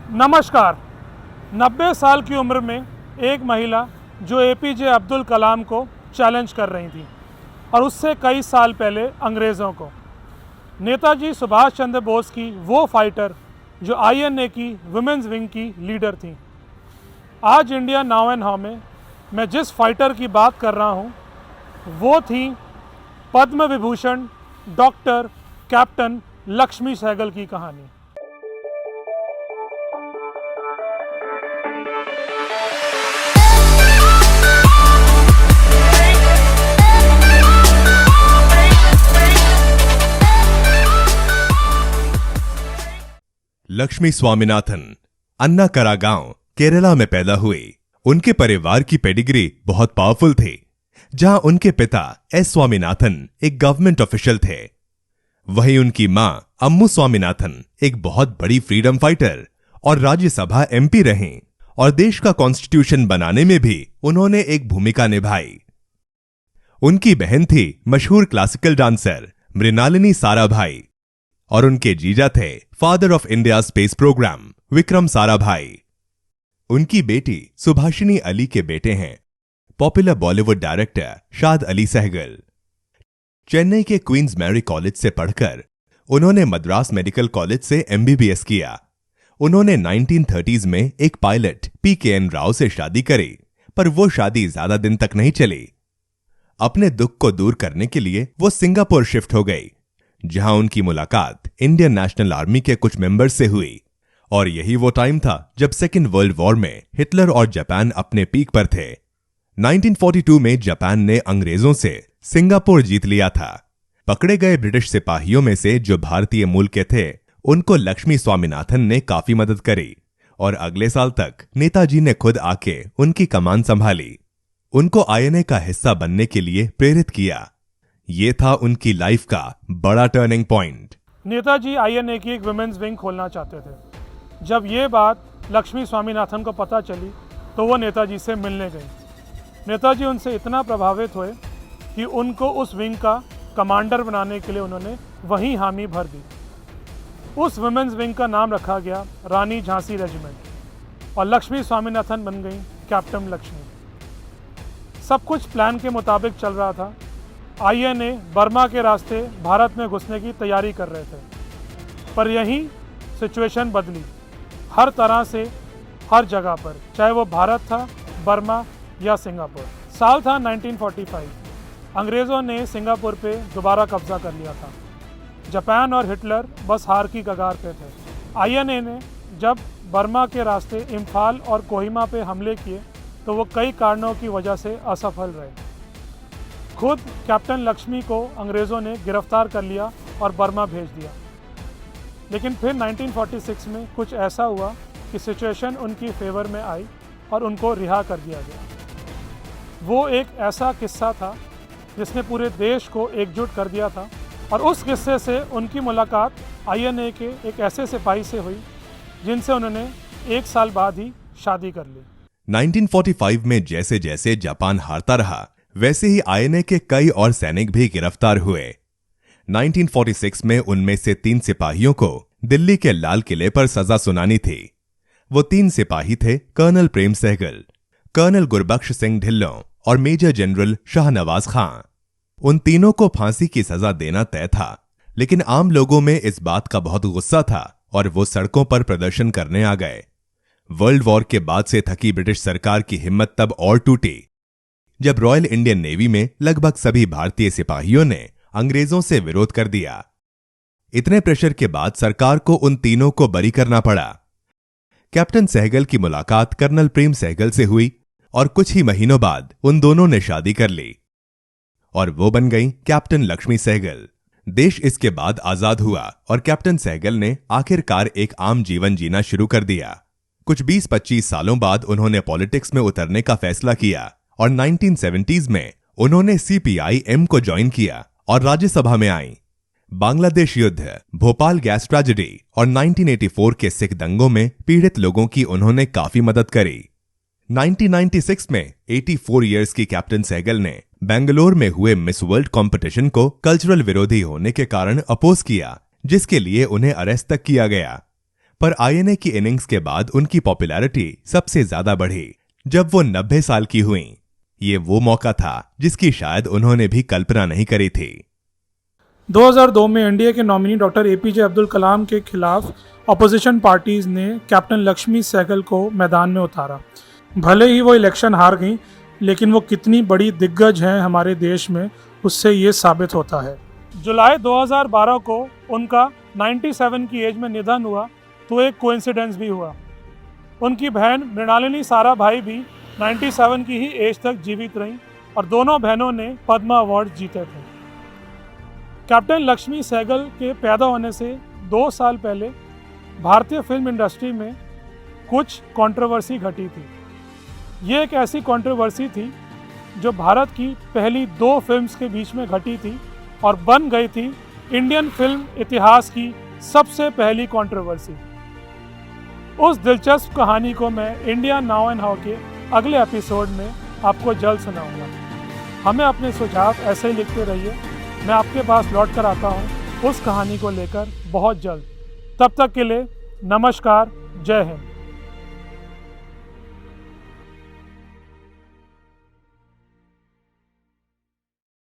नमस्कार। 90 साल की उम्र में एक महिला जो एपीजे अब्दुल कलाम को चैलेंज कर रही थी और उससे कई साल पहले अंग्रेज़ों को। नेताजी सुभाष चंद्र बोस की वो फाइटर जो आईएनए की वुमेन्स विंग की लीडर थी। आज इंडिया नाउ एंड हाउ में मैं जिस फाइटर की बात कर रहा हूँ वो थी पद्म विभूषण डॉक्टर कैप्टन लक्ष्मी सहगल की कहानी। लक्ष्मी स्वामीनाथन अन्नाकरा गांव केरला में पैदा हुई। उनके परिवार की पेडिग्री बहुत पावरफुल थी, जहां उनके पिता एस स्वामीनाथन एक गवर्नमेंट ऑफिशियल थे। वहीं उनकी मां अम्मू स्वामीनाथन एक बहुत बड़ी फ्रीडम फाइटर और राज्यसभा एमपी रहीं और देश का कॉन्स्टिट्यूशन बनाने में भी उन्होंने एक भूमिका निभाई। उनकी बहन थी मशहूर क्लासिकल डांसर मृणालिनी साराभाई और उनके जीजा थे father of India space program Vikram Sarabhai. उनकी बेटी सुभाषिनी अली के बेटे हैं पॉपुलर बॉलीवुड डायरेक्टर शाद अली सहगल। चेन्नई के क्वींस मैरी कॉलेज से पढ़कर उन्होंने मद्रास मेडिकल कॉलेज से एमबीबीएस किया। उन्होंने 1930s में एक पायलट पीकेएन राव से शादी करी, पर वो शादी ज्यादा दिन तक नहीं चली। अपने दुख को दूर करने के लिए वो सिंगापुर शिफ्ट हो गई, जहां उनकी मुलाकात इंडियन नेशनल आर्मी के कुछ मेंबर्स से हुई। और यही वो टाइम था जब सेकेंड वर्ल्ड वॉर में हिटलर और जापान अपने पीक पर थे। 1942 में जापान ने अंग्रेजों से सिंगापुर जीत लिया था। पकड़े गए ब्रिटिश सिपाहियों में से जो भारतीय मूल के थे, उनको लक्ष्मी स्वामीनाथन ने काफी मदद करी और अगले साल तक नेताजी ने खुद आके उनकी कमान संभाली, उनको आईएनए का हिस्सा बनने के लिए प्रेरित किया। ये था उनकी लाइफ का बड़ा टर्निंग पॉइंट। नेताजी आईएनए की एक वुमेन्स विंग खोलना चाहते थे। जब ये बात लक्ष्मी स्वामीनाथन को पता चली तो वो नेताजी से मिलने गई। नेताजी उनसे इतना प्रभावित हुए कि उनको उस विंग का कमांडर बनाने के लिए उन्होंने वहीं हामी भर दी। उस वुमेन्स विंग का नाम रखा गया रानी झांसी रेजिमेंट और लक्ष्मी स्वामीनाथन बन गई कैप्टन लक्ष्मी। सब कुछ प्लान के मुताबिक चल रहा था। आईएनए बर्मा के रास्ते भारत में घुसने की तैयारी कर रहे थे, पर यहीं सिचुएशन बदली हर तरह से, हर जगह पर, चाहे वो भारत था, बर्मा या सिंगापुर। साल था 1945। अंग्रेज़ों ने सिंगापुर पे दोबारा कब्जा कर लिया था। जापान और हिटलर बस हार की कगार पे थे। आईएनए ने जब बर्मा के रास्ते इम्फाल और कोहिमा पे हमले किए तो वो कई कारणों की वजह से असफल रहे। खुद कैप्टन लक्ष्मी को अंग्रेज़ों ने गिरफ्तार कर लिया और बर्मा भेज दिया। लेकिन फिर 1946 में कुछ ऐसा हुआ कि सिचुएशन उनकी फेवर में आई और उनको रिहा कर दिया गया। वो एक ऐसा किस्सा था जिसने पूरे देश को एकजुट कर दिया था और उस किस्से से उनकी मुलाकात आईएनए के एक ऐसे सिपाही से हुई जिनसे उन्होंने 1 साल बाद ही शादी कर ली। 1945 में जैसे जैसे जापान हारता रहा, वैसे ही आईएनए के कई और सैनिक भी गिरफ्तार हुए। 1946 में उनमें से 3 सिपाहियों को दिल्ली के लाल किले पर सजा सुनानी थी। वो 3 सिपाही थे कर्नल प्रेम सहगल, कर्नल गुरबख्श सिंह ढिल्लों और मेजर जनरल शाहनवाज खां। उन तीनों को फांसी की सजा देना तय था, लेकिन आम लोगों में इस बात का बहुत गुस्सा था और वो सड़कों पर प्रदर्शन करने आ गए। वर्ल्ड वॉर के बाद से थकी ब्रिटिश सरकार की हिम्मत तब और टूटी जब रॉयल इंडियन नेवी में लगभग सभी भारतीय सिपाहियों ने अंग्रेजों से विरोध कर दिया। इतने प्रेशर के बाद सरकार को उन तीनों को बरी करना पड़ा। कैप्टन सहगल की मुलाकात कर्नल प्रेम सहगल से हुई और कुछ ही महीनों बाद उन दोनों ने शादी कर ली और वो बन गई कैप्टन लक्ष्मी सहगल। देश इसके बाद आजाद हुआ और कैप्टन सहगल ने आखिरकार एक आम जीवन जीना शुरू कर दिया। कुछ 20-25 सालों बाद उन्होंने पॉलिटिक्स में उतरने का फैसला किया और 1970s में उन्होंने सीपीआई-एम को ज्वाइन किया और राज्यसभा में आई। बांग्लादेश युद्ध, भोपाल गैस ट्रेजेडी और 1984 के सिख दंगों में पीड़ित लोगों की उन्होंने काफी मदद करी। 1996 में 84 इयर्स की कैप्टन सहगल ने बेंगलोर में हुए मिस वर्ल्ड कंपटीशन को कल्चरल विरोधी होने के कारण अपोज किया, जिसके लिए उन्हें अरेस्ट तक किया गया। पर आईएनए की इनिंग्स के बाद उनकी पॉपुलैरिटी सबसे ज्यादा बढ़ी जब वो 90 साल की हुईं। ये वो मौका था जिसकी शायद उन्होंने भी कल्पना नहीं करी थी। 2002 में एनडीए के nominee doctor APJ Abdul Kalam के खिलाफ अपोजिशन पार्टीज ने कैप्टन लक्ष्मी सहगल को मैदान में उतारा। भले ही वो इलेक्शन हार गई, लेकिन वो कितनी बड़ी दिग्गज हैं हमारे देश में, उससे ये साबित होता है। जुलाई 2012 को उनका 97 की एज में निधन हुआ तो एक कोइंसिडेंस भी हुआ। उनकी बहन मृणालिनी साराभाई भी 97 की ही एज तक जीवित रहीं और दोनों बहनों ने पद्म अवार्ड जीते थे। कैप्टन लक्ष्मी सहगल के पैदा होने से 2 साल पहले भारतीय फिल्म इंडस्ट्री में कुछ कंट्रोवर्सी घटी थी। ये एक ऐसी कंट्रोवर्सी थी जो भारत की पहली 2 फिल्म्स के बीच में घटी थी और बन गई थी इंडियन फिल्म इतिहास की सबसे पहली कंट्रोवर्सी। उस दिलचस्प कहानी को मैं इंडिया नाउ एंड हाउ के अगले एपिसोड में आपको जल्द सुनाऊंगा। हमें अपने सुझाव ऐसे ही लिखते रहिए। मैं आपके पास लौट कर आता हूँ उस कहानी को लेकर बहुत जल्द। तब तक के लिए नमस्कार, जय हिंद।